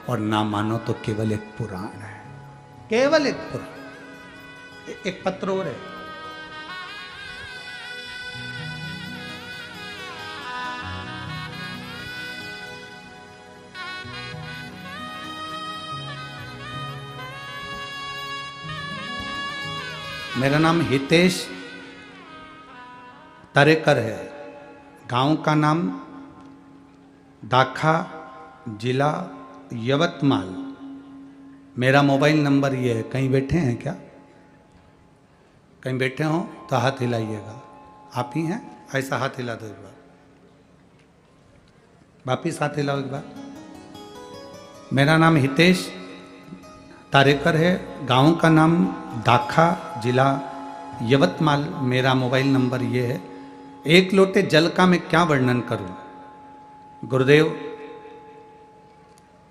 और ना मानो तो केवल एक पुराण है, केवल एक पुराण। एक पत्र और है, मेरा नाम हितेश तरेकर है, गांव का नाम दाखा, जिला यवतमाल। मेरा मोबाइल नंबर ये है। कहीं बैठे हैं क्या? कहीं बैठे हो तो हाथ हिलाइएगा। आप ही हैं? ऐसा हाथ हिला दो एक बार, वापिस हाथ हिलाओ एक बार। मेरा नाम हितेश तारेकर है, गांव का नाम दाखा, जिला यवतमाल। मेरा मोबाइल नंबर ये है। एक लोटे जल का मैं क्या वर्णन करूं गुरुदेव।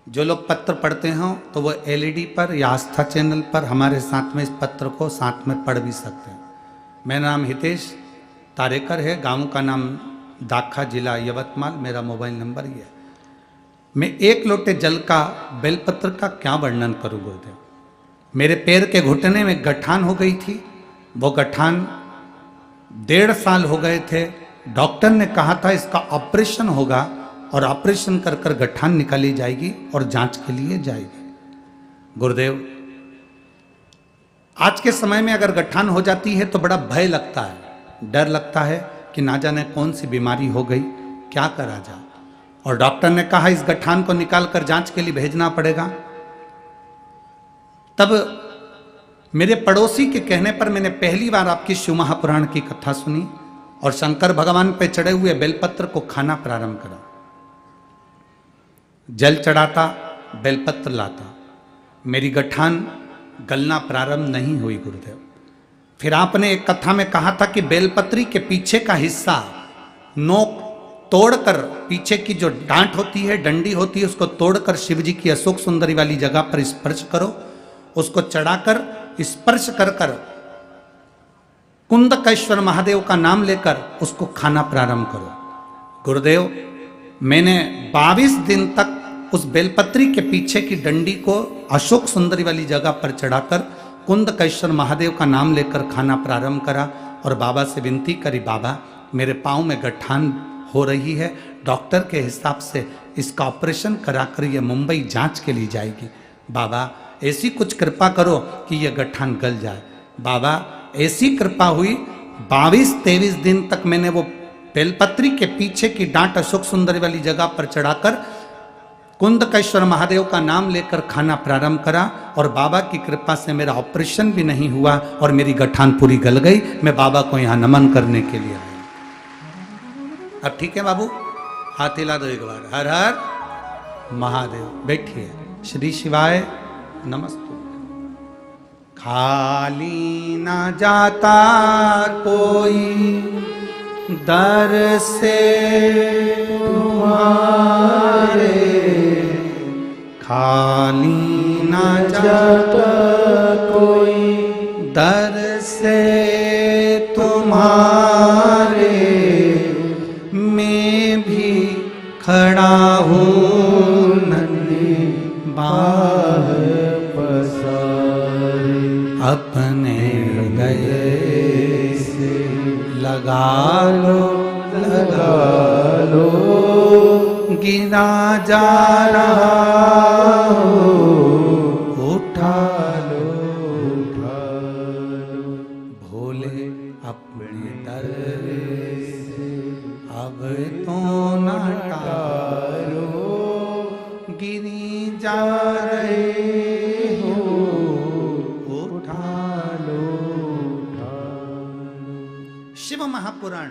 जो लोग पत्र पढ़ते हो तो वो एलईडी पर या आस्था चैनल पर हमारे साथ में इस पत्र को साथ में पढ़ भी सकते हैं। मेरा नाम हितेश तारेकर है, गांव का नाम दाखा, जिला यवतमाल। मेरा मोबाइल नंबर ये है। मैं एक लोटे जल का बेलपत्र का क्या वर्णन करूं गुरुदेव। मेरे पैर के घुटने में गठान हो गई थी। वो गठान 1.5 साल हो गए थे। डॉक्टर ने कहा था इसका ऑपरेशन होगा और ऑपरेशन कर कर गठान निकाली जाएगी और जांच के लिए जाएगी। गुरुदेव, आज के समय में अगर गठान हो जाती है तो बड़ा भय लगता है, डर लगता है कि ना जाने कौन सी बीमारी हो गई, क्या करा जाए। और डॉक्टर ने कहा इस गठान को निकाल कर जांच के लिए भेजना पड़ेगा। तब मेरे पड़ोसी के कहने पर मैंने पहली बार आपकी शिव महापुराण की कथा सुनी और शंकर भगवान पे चढ़े हुए बेलपत्र को खाना प्रारंभ करा। जल चढ़ाता, बेलपत्र लाता, मेरी गठान गलना प्रारंभ नहीं हुई गुरुदेव। फिर आपने एक कथा में कहा था कि बेलपत्री के पीछे का हिस्सा नोक तोड़कर, पीछे की जो डांट होती है, डंडी होती है, उसको तोड़कर शिव जी की अशोक सुंदरी वाली जगह पर स्पर्श करो। उसको चढ़ाकर स्पर्श कर कर कुंदकेश्वर महादेव का नाम लेकर उसको खाना प्रारंभ करो। गुरुदेव, मैंने 22 दिन तक उस बेलपत्री के पीछे की डंडी को अशोक सुंदरी वाली जगह पर चढ़ाकर कुंदकेश्वर महादेव का नाम लेकर खाना प्रारंभ करा और बाबा से विनती करी, बाबा मेरे पाँव में गठान हो रही है, डॉक्टर के हिसाब से इसका ऑपरेशन कराकर ये मुंबई जांच के लिए जाएगी। बाबा ऐसी कुछ कृपा करो कि यह गठान गल जाए। बाबा ऐसी कृपा हुई, 22-23 दिन तक मैंने वो बेलपत्री के पीछे की डांट अशोक सुंदरी वाली जगह पर चढ़ाकर कुंदकेश्वर महादेव का नाम लेकर खाना प्रारंभ करा और बाबा की कृपा से मेरा ऑपरेशन भी नहीं हुआ और मेरी गठान पूरी गल गई। मैं बाबा को यहाँ नमन करने के लिए आया। अब ठीक है बाबू, हाथ हिला दो एक बार। हर हर महादेव। बैठिए। श्री शिवाय नमस्ते। खाली ना जाता कोई दर से तुम्हारे, खाली ना जाता कोई दर से तुम्हारे, मैं भी खड़ा हूँ नन्ही बाह पसारे, अपने गए से लगा लो, लगा लो, गिरा जा रहा हो, उठा लो, उठा लो, भोले अपने दर से अब तो न टालो, गिरी जा रहे हो, उठा लो, उठा लो। शिव महापुराण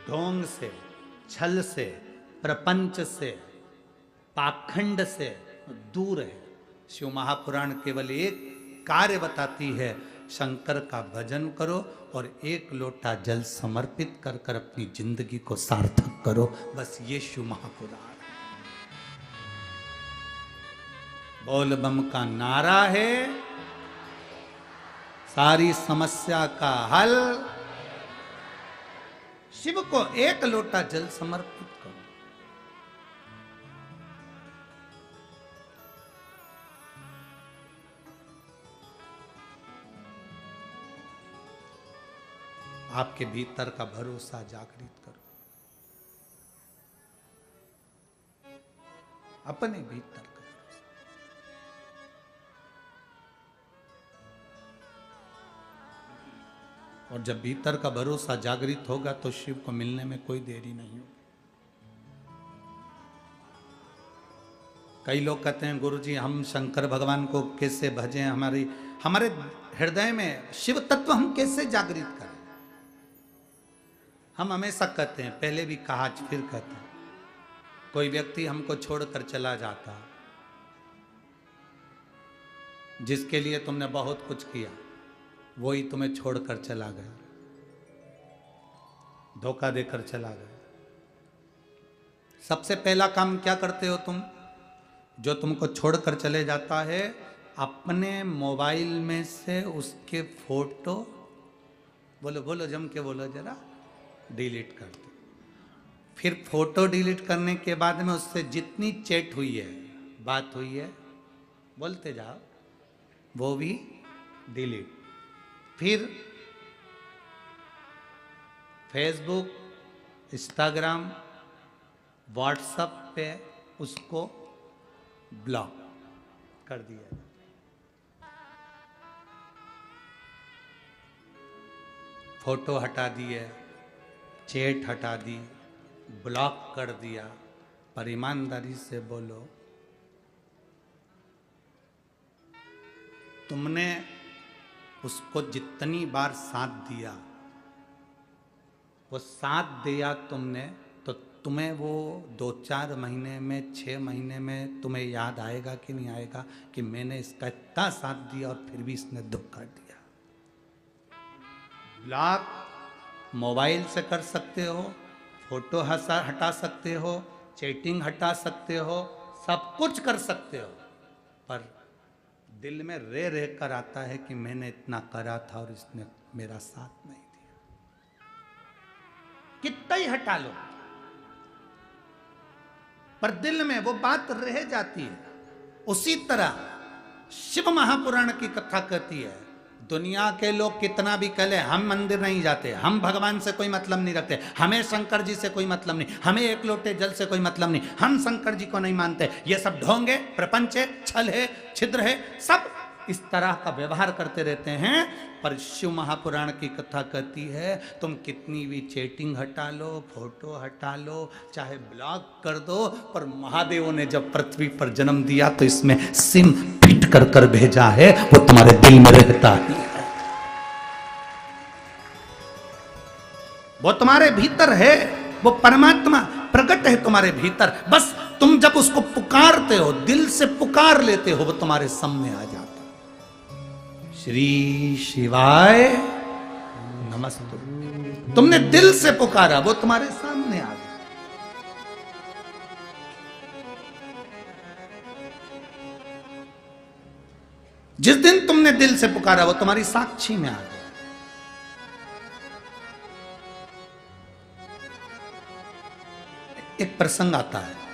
ढोंग से, छल से, प्रपंच से, पाखंड से दूर है। शिव महापुराण केवल एक कार्य बताती है, शंकर का भजन करो और एक लोटा जल समर्पित कर कर अपनी जिंदगी को सार्थक करो। बस ये शिव महापुराण बोल बम का नारा है, सारी समस्या का हल। शिव को एक लोटा जल समर्पित करो। आपके भीतर का भरोसा जागृत करो, अपने भीतर का भरोसा। और जब भीतर का भरोसा जागृत होगा तो शिव को मिलने में कोई देरी नहीं होगी। कई लोग कहते हैं गुरुजी हम शंकर भगवान को कैसे भजें, हमारे हृदय में शिव तत्व हम कैसे जागृत करें। हम हमेशा कहते हैं, पहले भी कहा आज फिर कहते हैं, कोई व्यक्ति हमको छोड़कर चला जाता, जिसके लिए तुमने बहुत कुछ किया, वही तुम्हें छोड़कर चला गया, धोखा देकर चला गया। सबसे पहला काम क्या करते हो तुम? जो तुमको छोड़कर चले जाता है, अपने मोबाइल में से उसके फोटो, बोलो बोलो जम के बोलो जरा, डिलीट कर दो। फिर फोटो डिलीट करने के बाद में उससे जितनी चैट हुई है, बात हुई है, बोलते जाओ, वो भी डिलीट। फिर फेसबुक, इंस्टाग्राम, व्हाट्सएप पे उसको ब्लॉक कर दिया। फोटो हटा दिए, चैट हटा दी, ब्लॉक कर दिया। पर ईमानदारी से बोलो, तुमने उसको जितनी बार साथ दिया, वो साथ दिया तुमने, तो तुम्हें वो 2-4 महीने में, 6 महीने में तुम्हें याद आएगा कि नहीं आएगा कि मैंने इसका इतना साथ दिया और फिर भी इसने दुख कर दिया। ब्लॉक मोबाइल से कर सकते हो, फोटो हटा सकते हो, चैटिंग हटा सकते हो, सब कुछ कर सकते हो, पर दिल में रह कर आता है कि मैंने इतना करा था और इसने मेरा साथ नहीं दिया। कितना ही हटा लो, पर दिल में वो बात रह जाती है। उसी तरह शिव महापुराण की कथा कहती है, दुनिया के लोग कितना भी कह ले, हम मंदिर नहीं जाते, हम भगवान से कोई मतलब नहीं रखते, हमें शंकर जी से कोई मतलब नहीं, हमें एक लोटे जल से कोई मतलब नहीं, हम शंकर जी को नहीं मानते, ये सब ढोंग है, प्रपंच है, छल है, छिद्र है, सब इस तरह का व्यवहार करते रहते हैं। पर शिव महापुराण की कथा कहती है, तुम कितनी भी चैटिंग हटा लो, फोटो हटा लो, चाहे ब्लॉक कर दो, पर महादेव ने जब पृथ्वी पर जन्म दिया तो इसमें सिम फिट कर कर भेजा है, वो तुम्हारे दिल में रहता ही है, वो तुम्हारे भीतर है, वो परमात्मा प्रकट है तुम्हारे भीतर। बस तुम जब उसको पुकारते हो, दिल से पुकार लेते हो, वो तुम्हारे सामने आ जाता। श्री शिवाय नमस्तु, तुमने दिल से पुकारा, वो तुम्हारे सामने आ गया। जिस दिन तुमने दिल से पुकारा, वो तुम्हारी साक्षी में आ गया। एक प्रसंग आता है,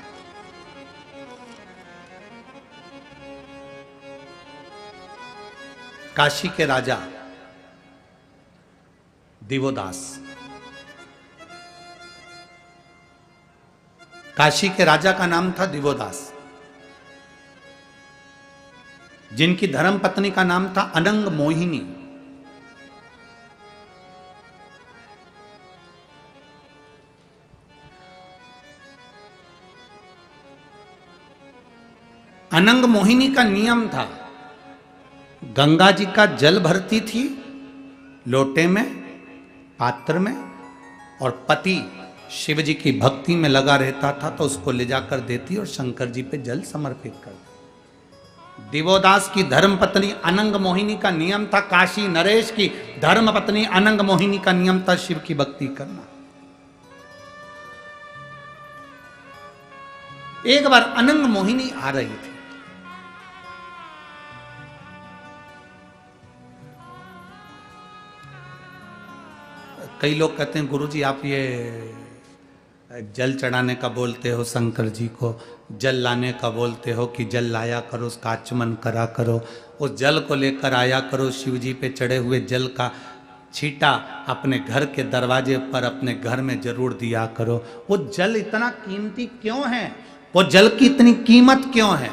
काशी के राजा दिवोदास, काशी के राजा का नाम था दिवोदास, जिनकी धर्म पत्नी का नाम था अनंग मोहिनी। अनंग मोहिनी का नियम था, गंगा जी का जल भरती थी लोटे में, पात्र में, और पति शिव जी की भक्ति में लगा रहता था तो उसको ले जाकर देती और शंकर जी पे जल समर्पित करती। दिवोदास की धर्म पत्नी अनंग मोहिनी का नियम था, काशी नरेश की धर्म पत्नी अनंग मोहिनी का नियम था शिव की भक्ति करना। एक बार अनंग मोहिनी आ रही थी, कई लोग कहते हैं गुरुजी आप ये जल चढ़ाने का बोलते हो, शंकर जी को जल लाने का बोलते हो कि जल लाया करो, उसका आचमन करा करो, उस जल को लेकर आया करो, शिव जी पे चढ़े हुए जल का छींटा अपने घर के दरवाजे पर अपने घर में जरूर दिया करो। वो जल इतना कीमती क्यों है? वो जल की इतनी कीमत क्यों है?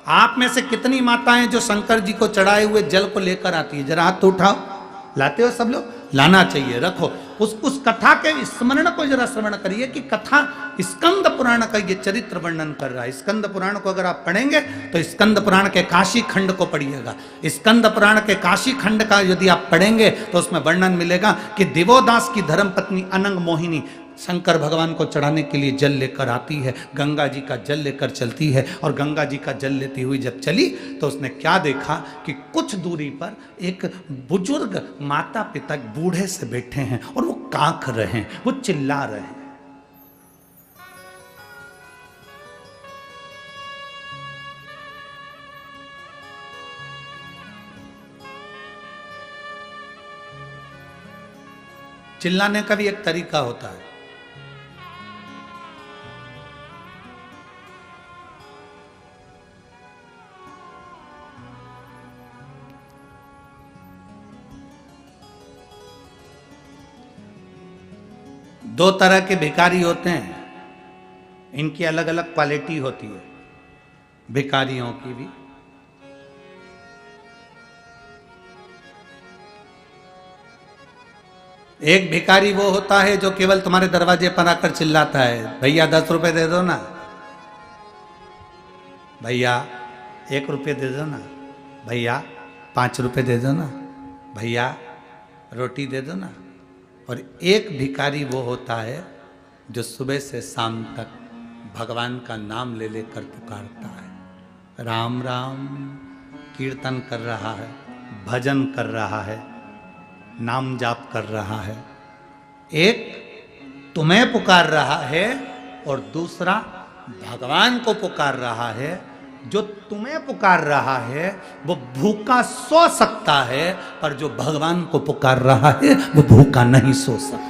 आप में से कितनी माताएं जो शंकर जी को चढ़ाए हुए जल को लेकर आती है? जरा हाथ तो उठाओ। लाते हो सब लोग? लाना चाहिए, रखो। उस कथा के स्मरण को जरा स्मरण करिए कि कथा स्कंद पुराण का ये चरित्र वर्णन कर रहा है। स्कंद पुराण को अगर आप पढ़ेंगे तो स्कंद पुराण के काशी खंड को पढ़िएगा। स्कंद पुराण के काशी खंड का यदि आप पढ़ेंगे तो उसमें वर्णन मिलेगा कि दिवोदास की धर्मपत्नी अनंग मोहिनी शंकर भगवान को चढ़ाने के लिए जल लेकर आती है, गंगा जी का जल लेकर चलती है। और गंगा जी का जल लेती हुई जब चली तो उसने क्या देखा कि कुछ दूरी पर एक बुजुर्ग माता पिता बूढ़े से बैठे हैं और वो कांख रहे हैं, वो चिल्ला रहे हैं। चिल्लाने का भी एक तरीका होता है। दो तरह के भिखारी होते हैं, इनकी अलग अलग क्वालिटी होती है भिखारियों की भी। एक भिखारी वो होता है जो केवल तुम्हारे दरवाजे पर आकर चिल्लाता है, भैया 10 रुपए दे दो ना, भैया 1 रुपये दे दो ना, भैया 5 रुपए दे दो ना, भैया रोटी दे दो ना। और एक भिखारी वो होता है जो सुबह से शाम तक भगवान का नाम ले लेकर पुकारता है, राम राम कीर्तन कर रहा है, भजन कर रहा है, नाम जाप कर रहा है। एक तुम्हें पुकार रहा है और दूसरा भगवान को पुकार रहा है। जो तुम्हें पुकार रहा है वो भूखा सो सकता है, पर जो भगवान को पुकार रहा है वो भूखा नहीं सो सकता।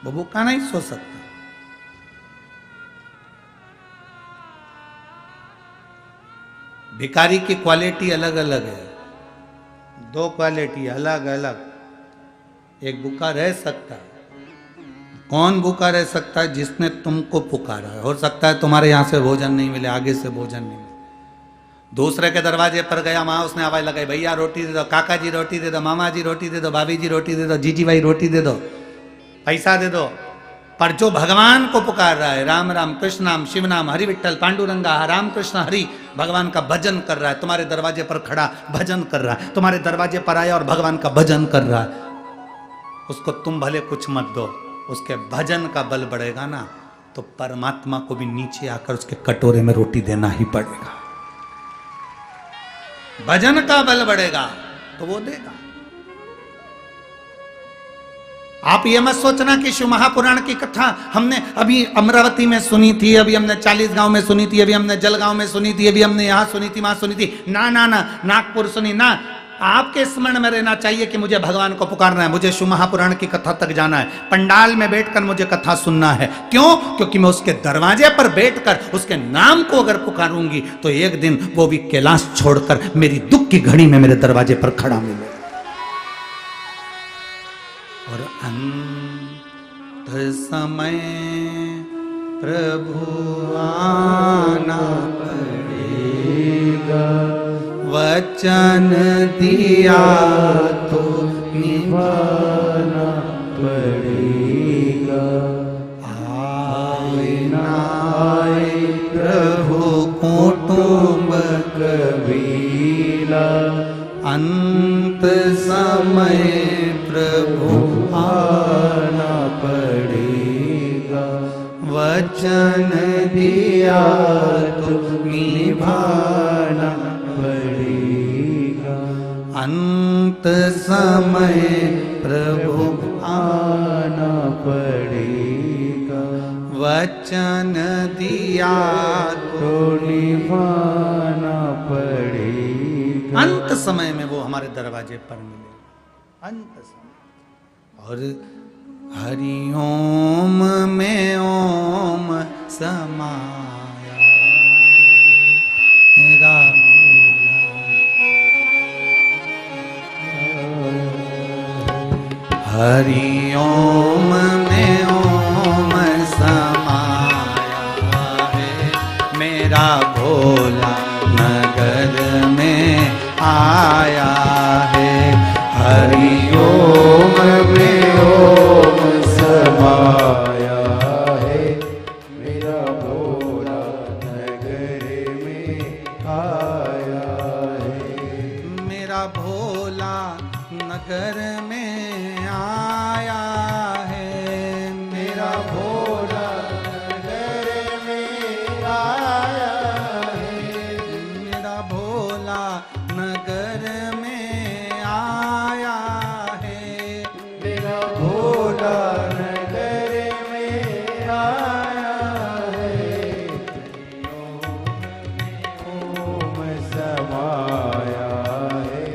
वो भूखा नहीं सो सकता। भिखारी की क्वालिटी अलग अलग है, 2 क्वालिटी अलग अलग। एक भूखा रह सकता है। कौन भूखा रह सकता है? जिसने तुमको पुकारा है। हो सकता है तुम्हारे यहाँ से भोजन नहीं मिले, आगे से भोजन नहीं मिले, दूसरे के दरवाजे पर गया, वहां उसने आवाज लगाई, भैया रोटी दे दो, काका जी रोटी दे दो, मामा जी रोटी दे दो, भाभी जी रोटी दे दो, जीजी भाई रोटी दे दो, पैसा दे दो। पर जो भगवान को पुकार रहा है, राम राम कृष्ण नाम शिव नाम हरि विठ्ठल पांडुरंगा राम कृष्ण हरि, भगवान का भजन कर रहा है, तुम्हारे दरवाजे पर खड़ा भजन कर रहा है, तुम्हारे दरवाजे पर आया और भगवान का भजन कर रहा है, उसको तुम भले कुछ मत दो, उसके भजन का बल बढ़ेगा ना तो परमात्मा को भी नीचे आकर उसके कटोरे में रोटी देना ही पड़ेगा। भजन का बल बढ़ेगा तो वो देगा। आप ये मत सोचना कि शिव महापुराण की कथा हमने अभी अमरावती में सुनी थी, अभी हमने 40 गांव में सुनी थी, अभी हमने जलगांव में सुनी थी, अभी हमने यहाँ सुनी थी, वहां सुनी थी। ना ना ना, नागपुर सुनी ना। आपके स्मरण में रहना चाहिए कि मुझे भगवान को पुकारना है, मुझे शिव महापुराण की कथा तक जाना है, पंडाल में बैठकर मुझे कथा सुनना है। क्यों? क्योंकि मैं उसके दरवाजे पर बैठकर उसके नाम को अगर पुकारूंगी तो एक दिन वो भी कैलाश छोड़कर मेरी दुख की घड़ी में मेरे दरवाजे पर खड़ा मिलेगा। और अंत समय प्रभु आना पड़ेगा, वचन दिया तो निभाना पड़ेगा। आए ना आए प्रभु कुटुंब कबीला, अंत समय प्रभु आना पड़ेगा, वचन दिया तो निभाना पड़ेगा। अंत समय प्रभु आना पड़ेगा, वचन दिया तो निभाना पड़ेगा। अंत समय में वो हमारे दरवाजे पर मिले। अंत समय। और हरिओम में ओम समाया मेरा हरिओम में ओम समाया है मेरा भोला नगर में आया है। हरिओम में ओम समाया है मेरा भोला नगर में आया है। मेरा भोला नगर में आया है मेरा भोला नगर में आया है मेरा भोला नगर में आया है मेरा भोला नगर में आया है। ओम समाया है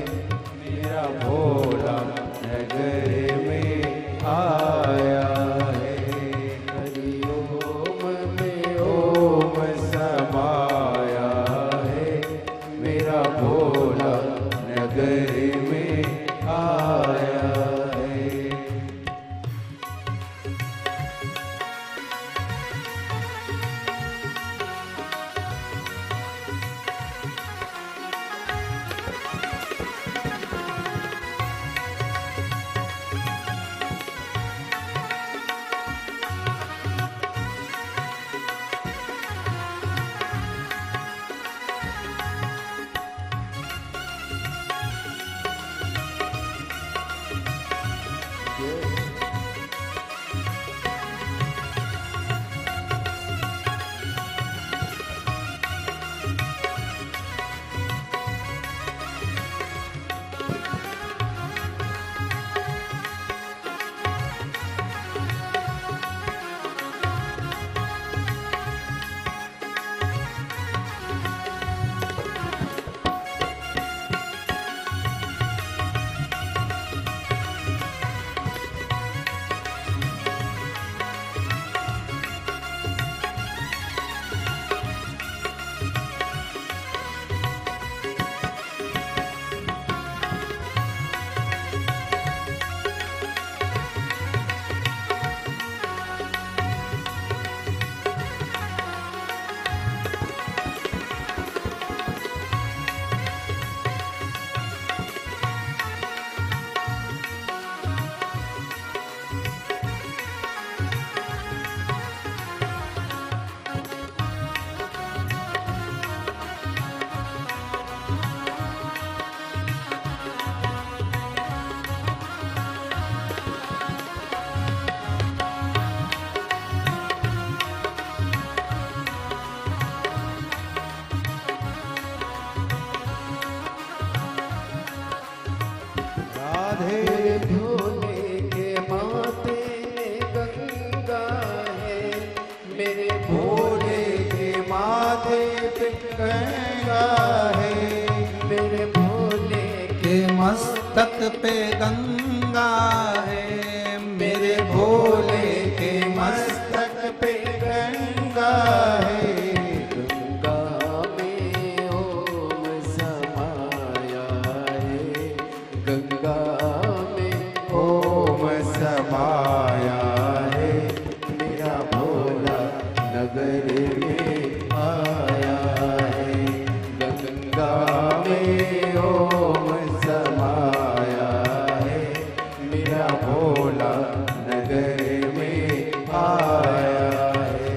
मेरा भोला नगर में आया है। हरिओम में ओम समाया है मेरा भोला नगर में आया है। राधे भोले के माथे गंगा है मेरे भोले के माथे पे गंगा है मेरे भोले के मस्तक पे गंगा है मेरे भोले के मस्तक पे गंगा है। गंगा में ओम समाया है गंगा में ओम समाया है मेरा भोला नगर में आया है। गंगा में ओम समाया है मेरा भोला नगर में आया है।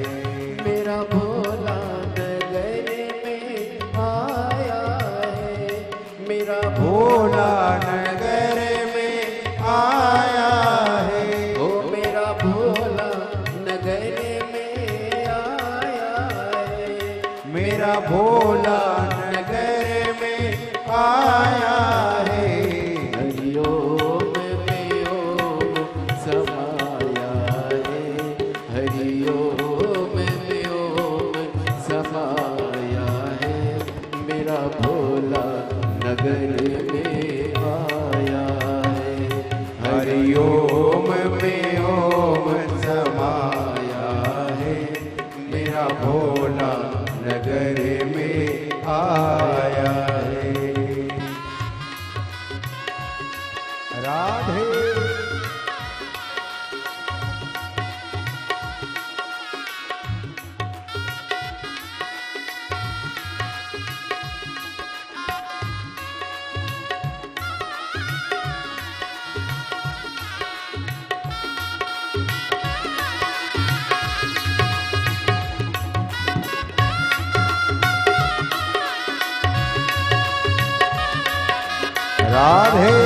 मेरा भोला नगर में आया है मेरा भोला नगर में आया है। ओ मेरा भोला नगर में आया है मेरा भोला नगर में आया है। हरिओम में ओम समाया है हरिओम में ओम समाया है मेरा भोला नगर में आया है। भोला नगर में आया है। राधे राधे